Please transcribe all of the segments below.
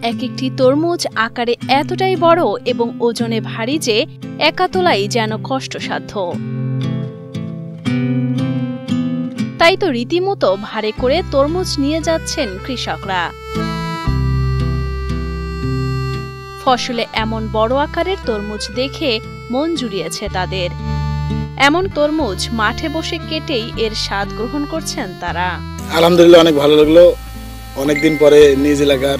এক একটি তরমুজ আকারে এতটাই বড় এবং ওজনে ভারী যে একা তোলাই যেন কষ্টসাধ্য। তাই তো রীতিমতো ভারে করে তরমুজ নিয়ে যাচ্ছেন কৃষকরা। ফসলে এমন বড় আকারের তরমুজ দেখে মন জুড়িয়েছে তাদের। এমন তরমুজ মাঠে বসে কেটেই এর স্বাদ গ্রহণ করছেন তারা। আলহামদুলিল্লাহ, অনেক ভালো লাগলো। অনেকদিন পরে নিজ এলাকার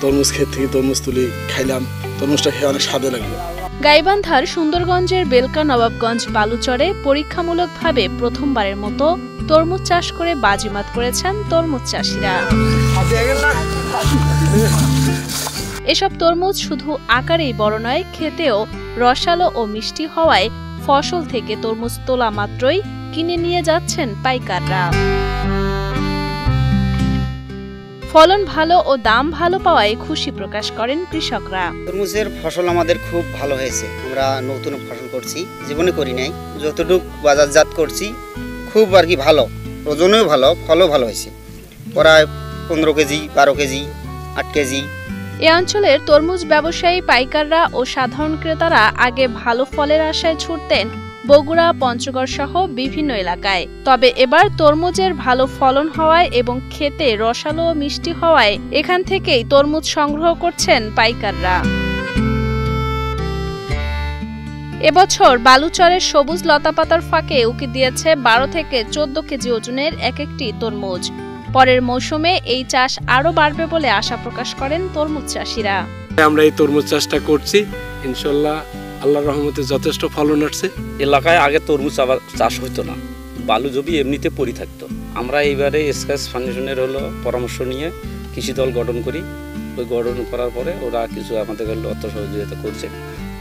তরমুজ ক্ষেত থেকে তরমুজ তুলি খাইলাম। তরমুজটা খেয়ে অনেক স্বাদও লাগলো। গাইবান্ধার সুন্দরগঞ্জের বেলকা নবাবগঞ্জ বালুচরে পরীক্ষামূলকভাবে প্রথমবারের মতো তরমুজ চাষ করে বাজিমাত করেছেন তরমুজ চাষিরা। এসব তরমুজ শুধু আকারেই বড় নয়, খেতেও রসালো ও মিষ্টি হওয়ায় ফসল থেকে তরমুজ তোলা মাত্রই কিনে নিয়ে যাচ্ছেন পাইকাররা। ফলন ভালো ও দাম ভালো পাওয়ায় খুশি প্রকাশ করেন কৃষকরা। তরমুজের ফসল আমাদের খুব ভালো হয়েছে। আমরা নতুন ফসল করছি, জীবনে করি নাই। যতটুকু বাজারজাত করছি খুব আর কি ভালো, ওজনেও ভালো, ফলও ভালো হয়েছে। প্রায় 15 কেজি, 12 কেজি, 8 কেজি। এ অঞ্চলের তরমুজ ব্যবসায়ী, পাইকাররা ও সাধারণ ক্রেতারা আগে ভালো ফলের আশায় ছুটতেন বগুড়া, পঞ্চগড় সহ বিভিন্ন এলাকায়। তবে এবার তরমুজের ভালো ফলন হওয়ায় এবং খেতে রসালো ও মিষ্টি হওয়ায় এখান থেকেই তরমুজ সংগ্রহ করছেন পাইকাররা। এবছর বালুচরের সবুজ লতাপাতার ফাঁকে উকি দিয়েছে 12 থেকে 14 কেজি ওজনের এক একটি তরমুজ। পরের মৌসুমে এই চাষ আরো বাড়বে বলে আশা প্রকাশ করেন তরমুজ চাষিরা। আমরা এই তরমুজ চাষটা করছি, ইনশাল্লাহ আল্লাহর রহমতে যথেষ্ট ফলন আসছে। এলাকায় আগে তরমুজ আবার চাষ হতো না, বালু জমি এমনিতে পড়ে থাকতো। আমরা এইবারে স্কাচ ফাউন্ডেশনের পরামর্শ নিয়ে কৃষি দল গঠন করি। ওই গঠন করার পরে ওরা কিছু আমাদের অর্থ সহযোগিতা করছে।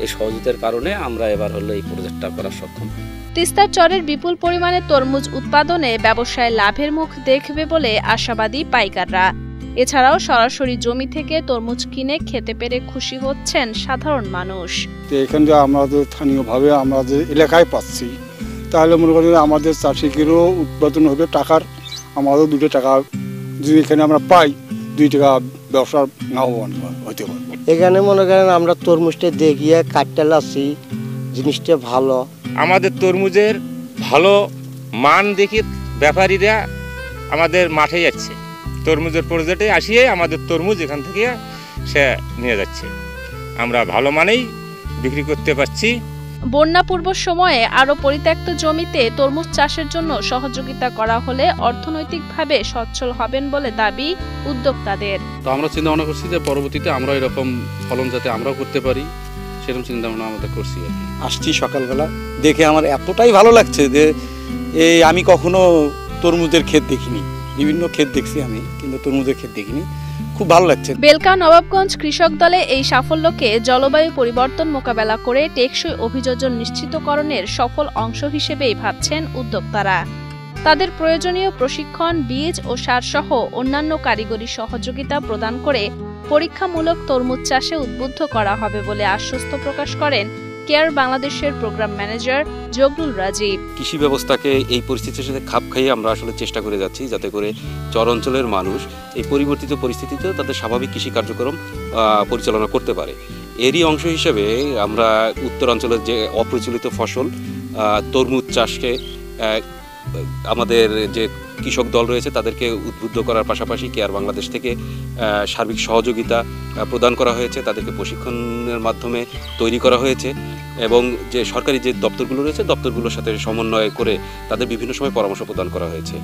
এই সহযোগিতার কারণে আমরা এবার এই প্রজেক্টটা করা সক্ষম। তিস্তার চরের বিপুল পরিমাণে তরমুজ উৎপাদনে ব্যবসায় লাভের মুখ দেখবে বলে আশাবাদী পাইকাররা। এছাড়াও সরাসরি জমি থেকে তরমুজ কিনে খেতে পেরে খুশি হচ্ছেন সাধারণ মানুষ। এখানে আমাদের স্থানীয়ভাবে আমাদের এলাকায় পাচ্ছি, তাহলে মনে করেন আমাদের চাষিদেরও উৎপাদন হবে, টাকার আমাদের 2 টাকা যদি এখানে আমরা পাই, 2 টাকা ব্যবসার লাভবান হতে পারবো। এখানে মনে করেন আমরা তরমুজটা দেখিয়ে কাটতে লাগছি, জিনিসটা ভালো। আমাদের তরমুজের ভালো মান দেখে ব্যাপারীরা আমাদের মাঠে যাচ্ছে, তরমুজের প্রজেক্টে আসিয়ে আমাদের তরমুজ এখান থেকে সে নিয়ে যাচ্ছে। আমরা ভালো মানেই বিক্রি করতে পারছি। বন্যা পূর্ব সময়ে আরো পরিত্যক্ত জমিতে তরমুজ চাষের জন্য সহযোগিতা করা হলে অর্থনৈতিকভাবে সচ্ছল হবেন বলে দাবি উদ্যোক্তাদের। তো আমরা চিন্তা ভাবনা করছি যে পরবর্তীতে আমরা এরকম ফলন যাতে আমরাও করতে পারি, সেরকম চিন্তা ভাবনা আমাদের করছি আর কি। আসছি সকালবেলা, দেখে আমার এতটাই ভালো লাগছে যে আমি কখনো তরমুজের ক্ষেত দেখিনি। বিভিন্ন ক্ষেত দেখছি আমি, কিন্তু তরমুজের ক্ষেত দেখিনি। খুব ভালো লাগছে। বেলকা নবাবগঞ্জ কৃষক দলে এই সাফল্যকে জলবায়ু পরিবর্তন মোকাবেলা করে টেকসই অভিযোজন নিশ্চিতকরণের সফল অংশ হিসেবেই ভাবছেন উদ্যোক্তারা। তাদের প্রয়োজনীয় প্রশিক্ষণ, বীজ ও সার সহ অন্যান্য কারিগরি সহযোগিতা প্রদান করে পরীক্ষামূলক তরমুজ চাষে উদ্বুদ্ধ করা হবে বলে আশ্বস্ত প্রকাশ করেন কেয়ার বাংলাদেশের প্রোগ্রাম ম্যানেজার জগলুল রাজীব। কৃষি ব্যবস্থাকে এই পরিস্থিতির সাথে খাপ খাইয়ে আমরা আসলে চেষ্টা করে যাচ্ছি, যাতে করে চর অঞ্চলের মানুষ এই পরিবর্তিত পরিস্থিতিতেও তাদের স্বাভাবিক কৃষি কার্যক্রম পরিচালনা করতে পারে। এরই অংশ হিসেবে আমরা উত্তরাঞ্চলের যে অপ্রচলিত ফসল তরমুজ চাষকে আমাদের যে কৃষক দল রয়েছে তাদেরকে উদ্বুদ্ধ করার পাশাপাশি কেয়ার বাংলাদেশ থেকে সার্বিক সহযোগিতা প্রদান করা হয়েছে। তাদেরকে প্রশিক্ষণের মাধ্যমে তৈরি করা হয়েছে এবং যে সরকারি যে দপ্তরগুলো রয়েছে দপ্তরগুলোর সাথে সমন্বয় করে তাদের বিভিন্ন সময় পরামর্শ প্রদান করা হয়েছে।